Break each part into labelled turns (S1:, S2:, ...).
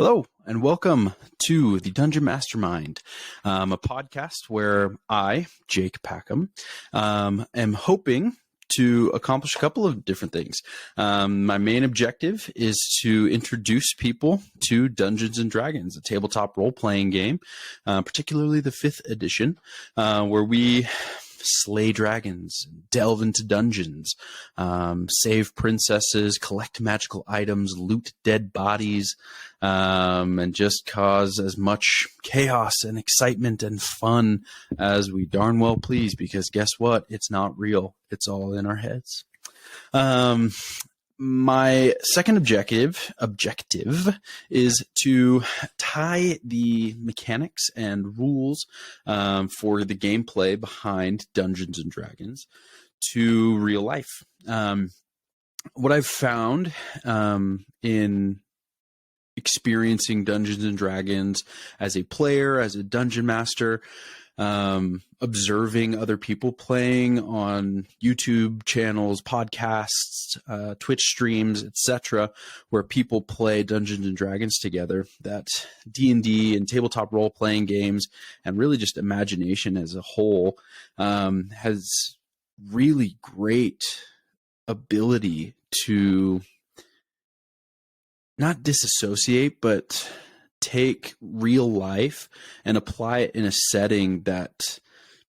S1: Hello, and welcome to the Dungeon Mastermind, a podcast where I, Jake Packham, am hoping to accomplish a couple of different things. My main objective is to introduce people to Dungeons and Dragons, a tabletop role-playing game, particularly the 5th edition, where we slay dragons, delve into dungeons, save princesses, collect magical items, loot dead bodies, and just cause as much chaos and excitement and fun as we darn well please, because guess what? It's not real. It's all in our heads. My second objective is to tie the mechanics and rules for the gameplay behind Dungeons and Dragons to real life. What I've found in experiencing Dungeons and Dragons as a player, as a dungeon master, observing other people playing on YouTube channels, podcasts, Twitch streams, etc., where people play Dungeons and Dragons together, that D&D and tabletop role-playing games, and really just imagination as a whole, has really great ability to not disassociate, but take real life and apply it in a setting that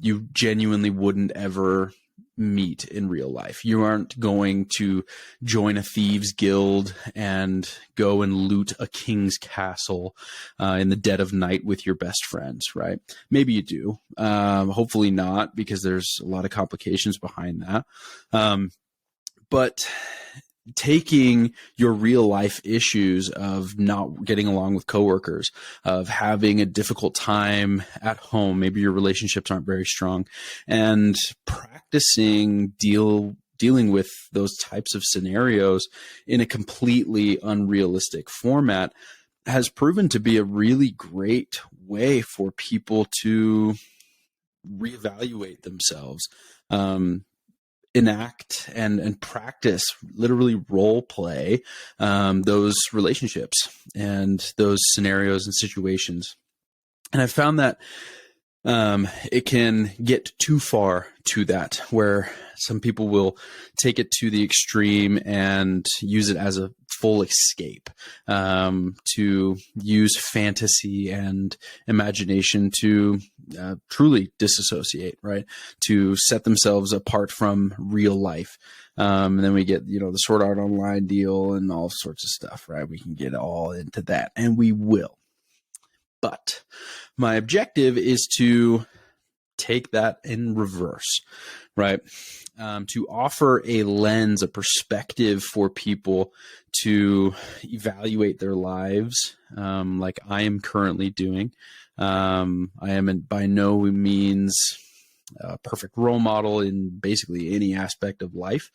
S1: you genuinely wouldn't ever meet in real life. You aren't going to join a thieves guild and go and loot a king's castle in the dead of night with your best friends, right? Maybe you do. Hopefully not, because there's a lot of complications behind that. But taking your real life issues of not getting along with coworkers, of having a difficult time at home, maybe your relationships aren't very strong, and practicing dealing with those types of scenarios in a completely unrealistic format has proven to be a really great way for people to reevaluate themselves, enact and practice, literally role play those relationships and those scenarios and situations. And I found that it can get too far to that, where some people will take it to the extreme and use it as a full escape, to use fantasy and imagination to truly disassociate, right? To set themselves apart from real life. And then we get, the Sword Art Online deal and all sorts of stuff, right? We can get all into that, and we will. But my objective is to take that in reverse, right? To offer a lens, a perspective for people to evaluate their lives, like I am currently doing. I am by no means a perfect role model in basically any aspect of life.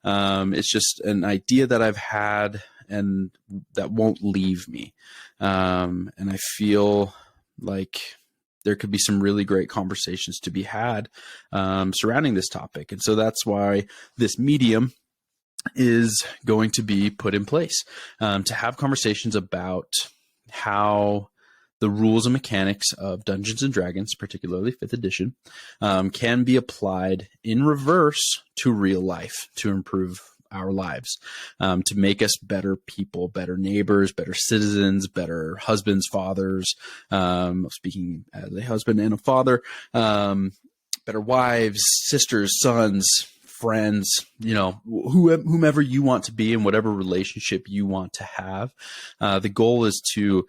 S1: It's just an idea that I've had and that won't leave me. And I feel like there could be some really great conversations to be had surrounding this topic. And so that's why this medium is going to be put in place, to have conversations about how the rules and mechanics of Dungeons and Dragons, particularly 5th edition, can be applied in reverse to real life to improve our lives, to make us better people, better neighbors, better citizens, better husbands, fathers, speaking as a husband and a father, better wives, sisters, sons, friends, whomever you want to be in whatever relationship you want to have. The goal is to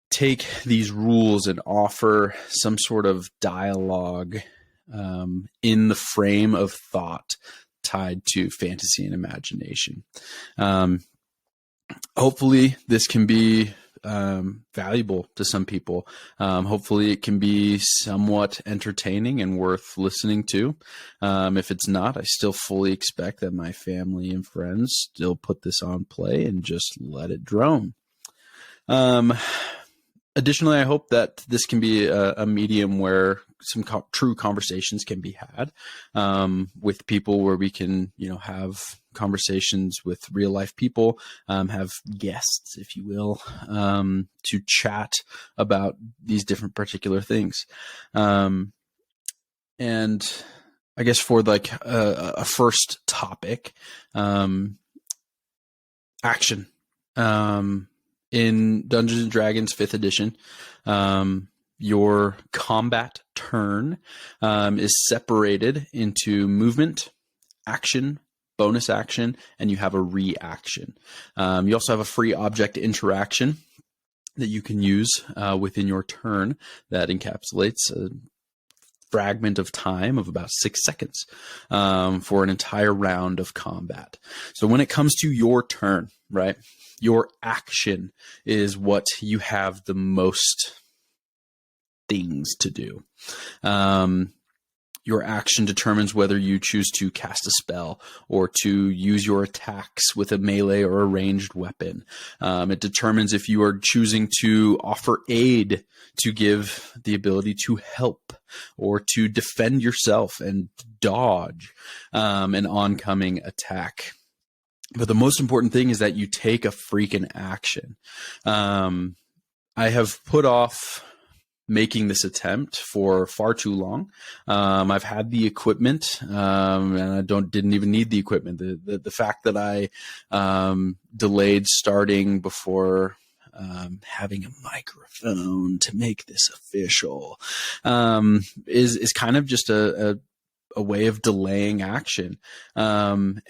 S1: take these rules and offer some sort of dialogue in the frame of thought tied to fantasy and imagination. Hopefully this can be valuable to some people. Hopefully it can be somewhat entertaining and worth listening to. If it's not, I still fully expect that my family and friends still put this on play and just let it drone. Additionally, I hope that this can be a medium where some true conversations can be had with people, where we can, have conversations with real life people, have guests, if you will, to chat about these different particular things. And I guess for like a first topic, action. In Dungeons and Dragons 5th edition, your combat turn is separated into movement, action, bonus action, and you have a reaction. You also have a free object interaction that you can use within your turn that encapsulates a fragment of time of about 6 seconds for an entire round of combat. So when it comes to your turn, right, your action is what you have the most things to do. Your action determines whether you choose to cast a spell or to use your attacks with a melee or a ranged weapon. It determines if you are choosing to offer aid, to give the ability to help, or to defend yourself and dodge an oncoming attack. But the most important thing is that you take a freaking action. I have put off making this attempt for far too long. I've had the equipment, and I didn't even need the equipment. The fact that I delayed starting before having a microphone to make this official is kind of just a way of delaying action. And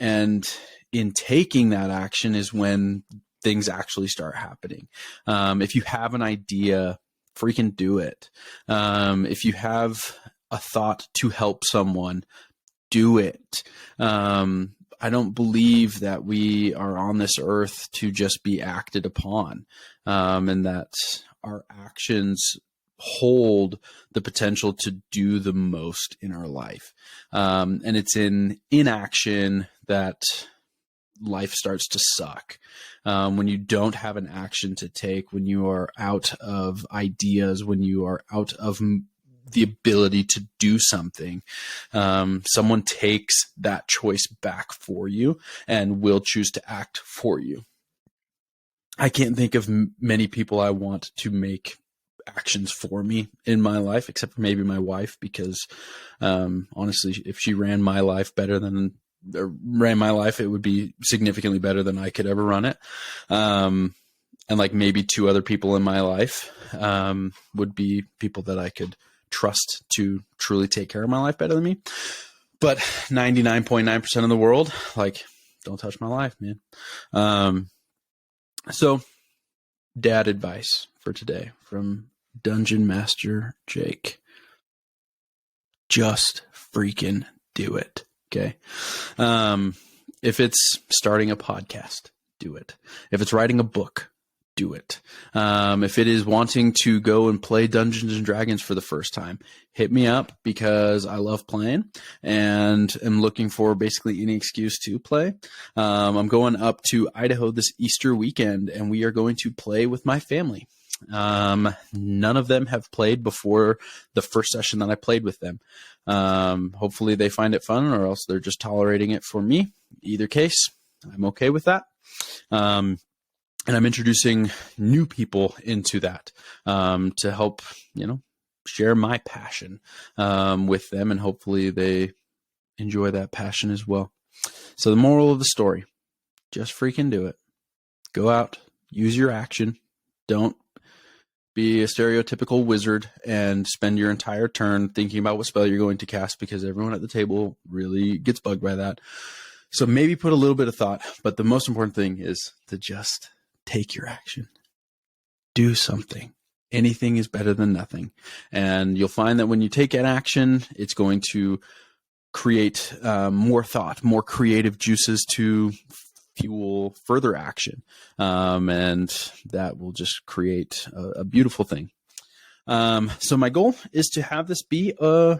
S1: in taking that action is when things actually start happening. If you have an idea, freaking do it. If you have a thought to help someone, do it. I don't believe that we are on this earth to just be acted upon, and that our actions hold the potential to do the most in our life. And it's in inaction that life starts to suck. When you don't have an action to take, when you are out of ideas, when you are out of the ability to do something, someone takes that choice back for you and will choose to act for you. I can't think of many people I want to make actions for me in my life, except for maybe my wife, because honestly, if she ran my life, it would be significantly better than I could ever run it. And like maybe 2 other people in my life would be people that I could trust to truly take care of my life better than me. But 99.9% of the world, like, don't touch my life, man. So dad advice for today from Dungeon Master Jake. Just freaking do it. Okay. If it's starting a podcast, do it. If it's writing a book, do it. If it is wanting to go and play Dungeons and Dragons for the first time, hit me up, because I love playing and am looking for basically any excuse to play. I'm going up to Idaho this Easter weekend, and we are going to play with my family. None of them have played before the first session that I played with them. Hopefully they find it fun, or else they're just tolerating it for me. Either case, I'm okay with that. And I'm introducing new people into that, to help, share my passion, with them, and hopefully they enjoy that passion as well. So the moral of the story, just freaking do it. Go out, use your action. Don't be a stereotypical wizard and spend your entire turn thinking about what spell you're going to cast, because everyone at the table really gets bugged by that. So maybe put a little bit of thought, but the most important thing is to just take your action. Do something. Anything is better than nothing. And you'll find that when you take an action, it's going to create more thought, more creative juices to fuel further action. And that will just create a beautiful thing. So my goal is to have this be a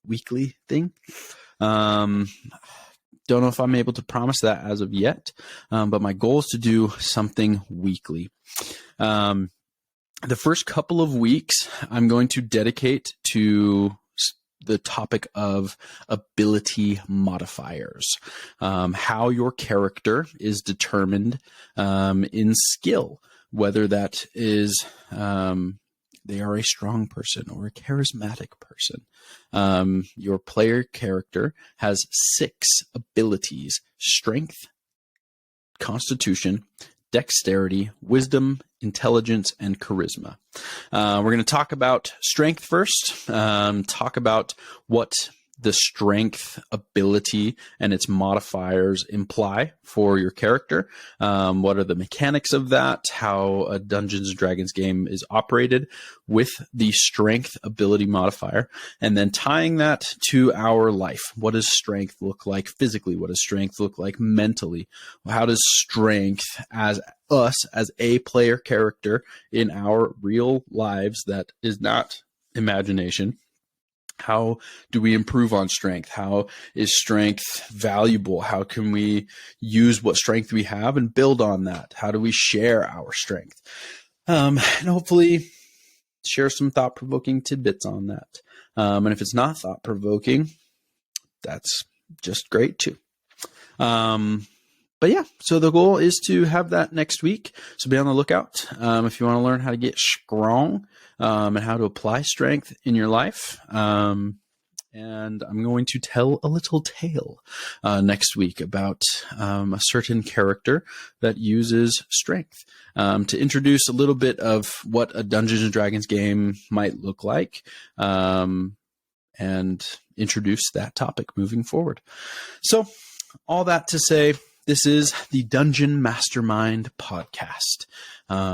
S1: weekly thing. Don't know if I'm able to promise that as of yet, but my goal is to do something weekly. The first couple of weeks, I'm going to dedicate to the topic of ability modifiers, how your character is determined in skill, whether that is they are a strong person or a charismatic person. Your player character has 6 abilities: strength, constitution, dexterity, wisdom, intelligence, and charisma. We're going to talk about strength first, talk about what the strength ability and its modifiers imply for your character. What are the mechanics of that? How a Dungeons & Dragons game is operated with the strength ability modifier, and then tying that to our life. What does strength look like physically? What does strength look like mentally? How does strength as us, as a player character in our real lives that is not imagination, how do we improve on strength? How is strength valuable? How can we use what strength we have and build on that? How do we share our strength? And hopefully share some thought-provoking tidbits on that. And if it's not thought-provoking, that's just great too. But yeah, so the goal is to have that next week. So be on the lookout if you want to learn how to get strong and how to apply strength in your life. And I'm going to tell a little tale next week about a certain character that uses strength to introduce a little bit of what a Dungeons and Dragons game might look like and introduce that topic moving forward. So all that to say, this is the Dungeon Mastermind podcast.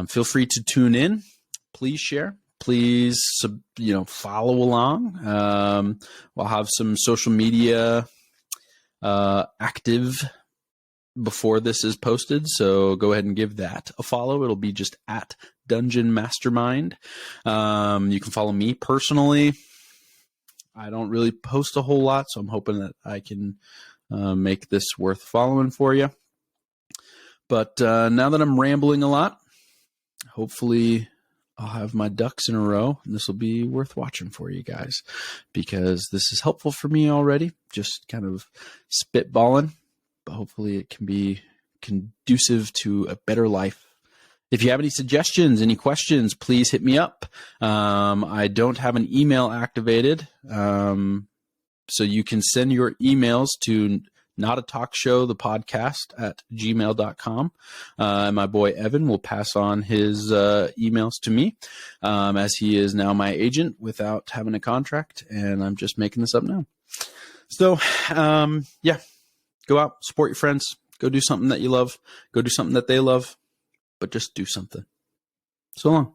S1: Feel free to tune in. Please share. Please, follow along. We'll have some social media active before this is posted, so go ahead and give that a follow. It'll be just at Dungeon Mastermind. You can follow me personally. I don't really post a whole lot, so I'm hoping that I can make this worth following for you. But now that I'm rambling a lot, hopefully I'll have my ducks in a row, and this will be worth watching for you guys, because this is helpful for me already, just kind of spitballing, but hopefully it can be conducive to a better life. If you have any suggestions, any questions, please hit me up. I don't have an email activated, so you can send your emails to notatalkshow.thepodcast@gmail.com. And my boy Evan will pass on his emails to me, as he is now my agent without having a contract, and I'm just making this up now. So, yeah, go out, support your friends, go do something that you love, go do something that they love, but just do something. So long.